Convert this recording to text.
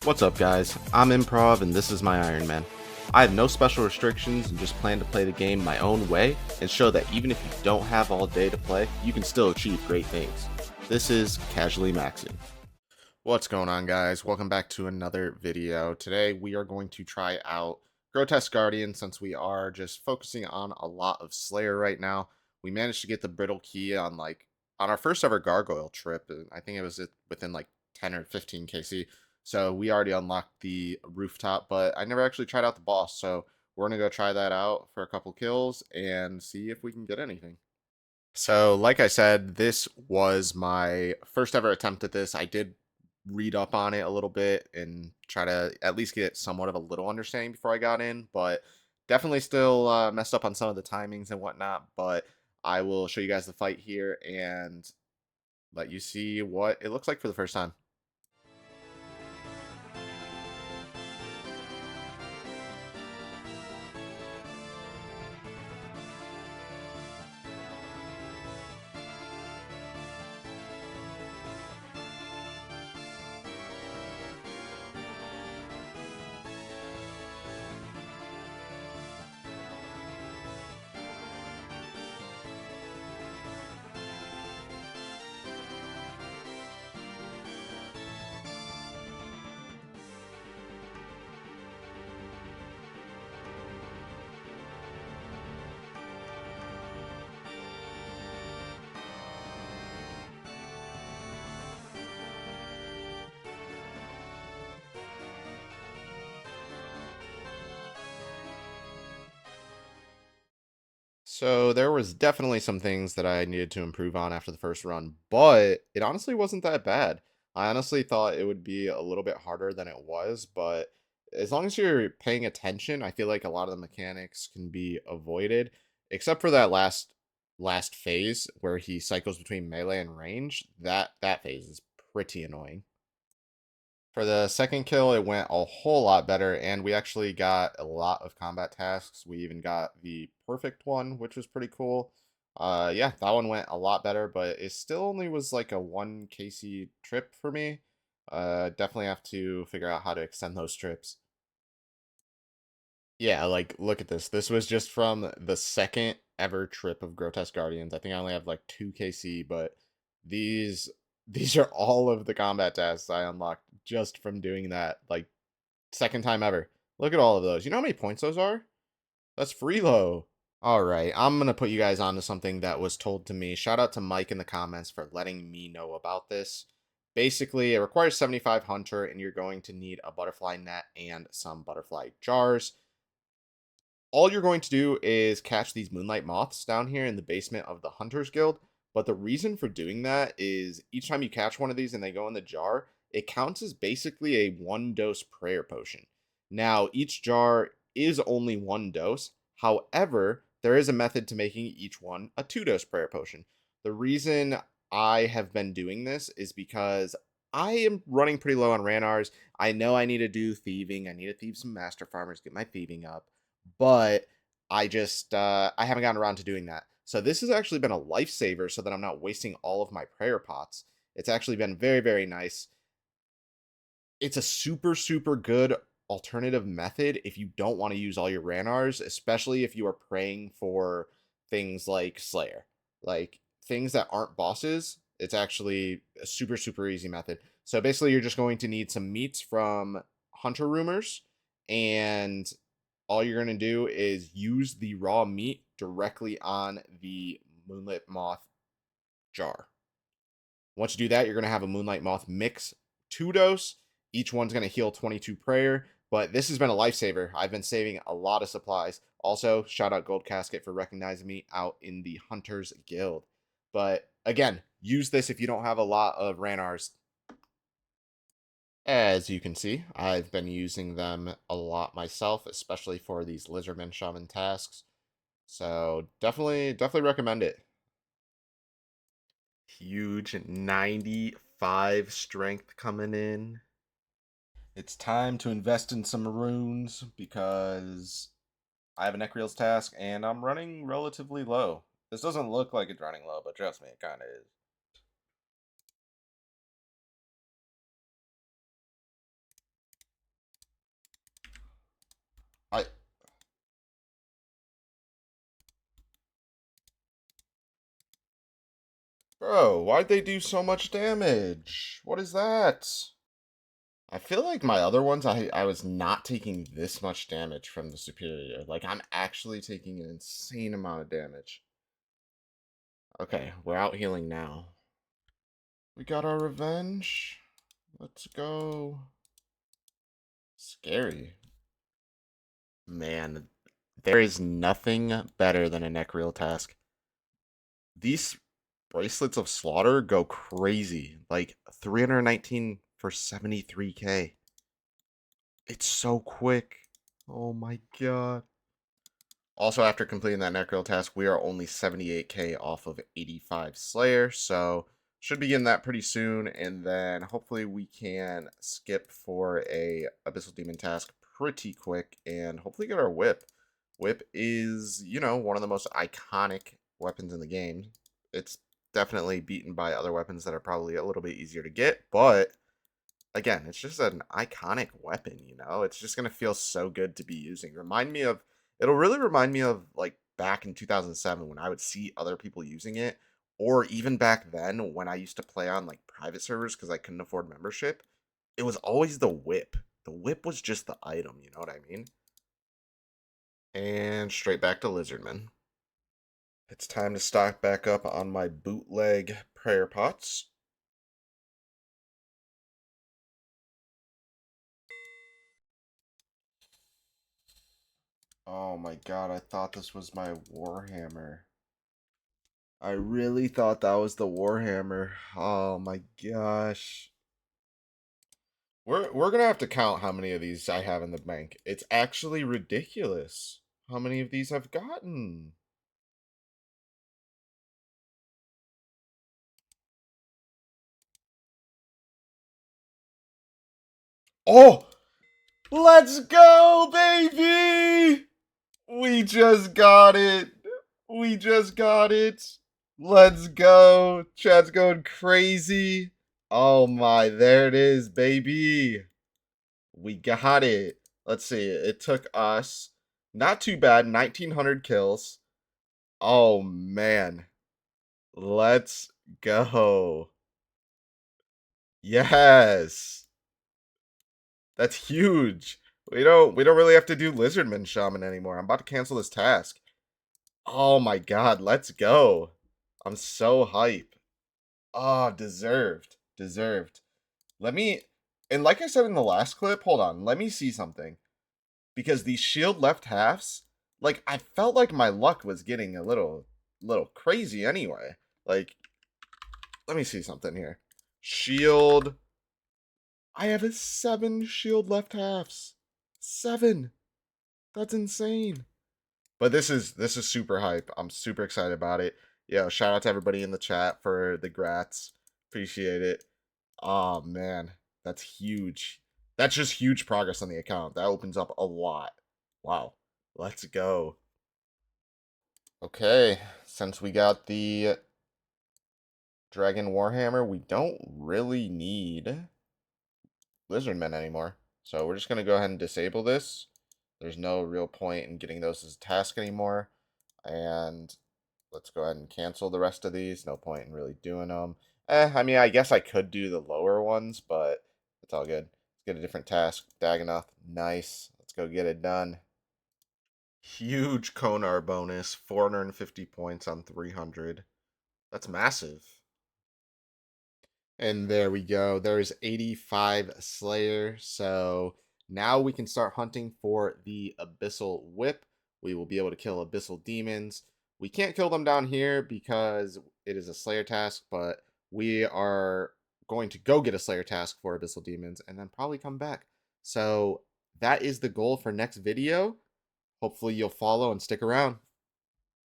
What's up guys, I'm Improv and this is my Ironman. I have no special restrictions and just plan to play the game my own way and show that even if you don't have all day to play, you can still achieve great things. This is Casually Maxing. What's going on guys, welcome back to another video. Today we are going to try out Grotesque Guardian since we are just focusing on a lot of Slayer right now. We managed to get the Brittle Key on our first ever Gargoyle trip. I think it was within like 10 or 15 KC. So we already unlocked the rooftop, but I never actually tried out the boss. So we're going to go try that out for a couple kills and see if we can get anything. So like I said, this was my first ever attempt at this. I did read up on it a little bit and try to at least get somewhat of a little understanding before I got in, but definitely still messed up on some of the timings and whatnot. But I will show you guys the fight here and let you see what it looks like for the first time. So there was definitely some things that I needed to improve on after the first run, but it honestly wasn't that bad. I honestly thought it would be a little bit harder than it was, but as long as you're paying attention, I feel like a lot of the mechanics can be avoided, except for that last phase where he cycles between melee and range. That phase is pretty annoying. For the second kill, it went a whole lot better, and we actually got a lot of combat tasks. We even got the perfect one, which was pretty cool. Yeah, that one went a lot better, but it still only was like a 1 KC trip for me. Definitely have to figure out how to extend those trips. Yeah, like, look at this. This was just from the second ever trip of Grotesque Guardians. I think I only have like 2 KC, but these these are all of the combat tasks I unlocked just from doing that, like, second time ever. Look at all of those. You know how many points those are? That's freelo. Alright, I'm gonna put you guys onto something that was told to me. Shout out to Mike in the comments for letting me know about this. Basically, it requires 75 Hunter, and you're going to need a butterfly net and some butterfly jars. All you're going to do is catch these moonlight moths down here in the basement of the Hunters Guild. But the reason for doing that is each time you catch one of these and they go in the jar, it counts as basically a 1 dose prayer potion. Now, each jar is only 1 dose. However, there is a method to making each one a 2 dose prayer potion. The reason I have been doing this is because I am running pretty low on Ranars. I know I need to do thieving. I need to thieve some master farmers, get my thieving up, but I haven't gotten around to doing that. So this has actually been a lifesaver so that I'm not wasting all of my prayer pots. It's actually been very, very nice. It's a super good alternative method if you don't want to use all your Ranars, especially if you are praying for things like Slayer. Like things that aren't bosses, it's actually a super easy method. So basically you're just going to need some meats from Hunter Rumors, and all you're going to do is use the raw meat directly on the Moonlit Moth jar. Once you do that, you're going to have a Moonlight Moth mix 2 dose. Each one's going to heal 22 prayer, but this has been a lifesaver. I've been saving a lot of supplies. Also, shout out Gold Casket for recognizing me out in the Hunters Guild. But again, use this if you don't have a lot of Ranars. As you can see, I've been using them a lot myself, especially for these lizardman shaman tasks. So definitely recommend it. Huge 95 strength coming in. It's time to invest in some runes because I have a Necreal's task and I'm running relatively low. This doesn't look like it's running low, but trust me, it kind of is. I... Bro, why'd they do so much damage? What is that? I feel like my other ones, I was not taking this much damage from the superior. Like, I'm actually taking an insane amount of damage. Okay, we're out healing now. We got our revenge. Let's go. Scary. Man, there is nothing better than a neck reel task. These bracelets of slaughter go crazy. Like 319 for 73k. It's so quick. Oh my god. Also, after completing that neck reel task, we are only 78k off of 85 Slayer, so should be getting that pretty soon, and then hopefully we can skip for a Abyssal Demon task pretty quick, and hopefully get our Whip. Whip is, you know, one of the most iconic weapons in the game. It's definitely beaten by other weapons that are probably a little bit easier to get, but again, it's just an iconic weapon, you know? It's just going to feel so good to be using. It'll really remind me of like back in 2007 when I would see other people using it, or even back then when I used to play on like private servers because I couldn't afford membership. It was always the whip. The whip was just the item, you know what I mean? And straight back to Lizardman. It's time to stock back up on my bootleg prayer pots. Oh my god, I thought this was my warhammer. I really thought that was the warhammer. Oh my gosh. We're gonna have to count how many of these I have in the bank. It's actually ridiculous how many of these I've gotten. Oh, let's go, baby! We just got it. We just got it. Let's go. Chat's going crazy. Oh my, there it is, baby. We got it. Let's see. It took us not too bad, 1900 kills. Oh man. Let's go. Yes. That's huge. We don't really have to do Lizardman Shaman anymore. I'm about to cancel this task. Oh my god, let's go. I'm so hype. Oh, deserved. Deserved. Let me and like I said in the last clip, hold on, let me see something. Because these shield left halves, like I felt like my luck was getting a little crazy anyway. Like, let me see something here. Shield. I have a 7 shield left halves. 7. That's insane. But this is super hype. I'm super excited about it. Yo, shout out to everybody in the chat for the grats. Appreciate it. Oh man, that's huge. That's just huge progress on the account. That opens up a lot. Wow. Let's go. Okay, since we got the Dragon Warhammer, we don't really need Lizardmen anymore. So we're just going to go ahead and disable this. There's no real point in getting those as a task anymore. And let's go ahead and cancel the rest of these. No point in really doing them. I mean, I guess I could do the lower ones, but it's all good. Let's get a different task. Dagonoth, nice. Let's go get it done. Huge Konar bonus, 450 points on 300. That's massive. And there we go. There's 85 Slayer. So now we can start hunting for the Abyssal Whip. We will be able to kill Abyssal Demons. We can't kill them down here because it is a Slayer task, but we are going to go get a Slayer task for Abyssal Demons and then probably come back. So that is the goal for next video. Hopefully you'll follow and stick around.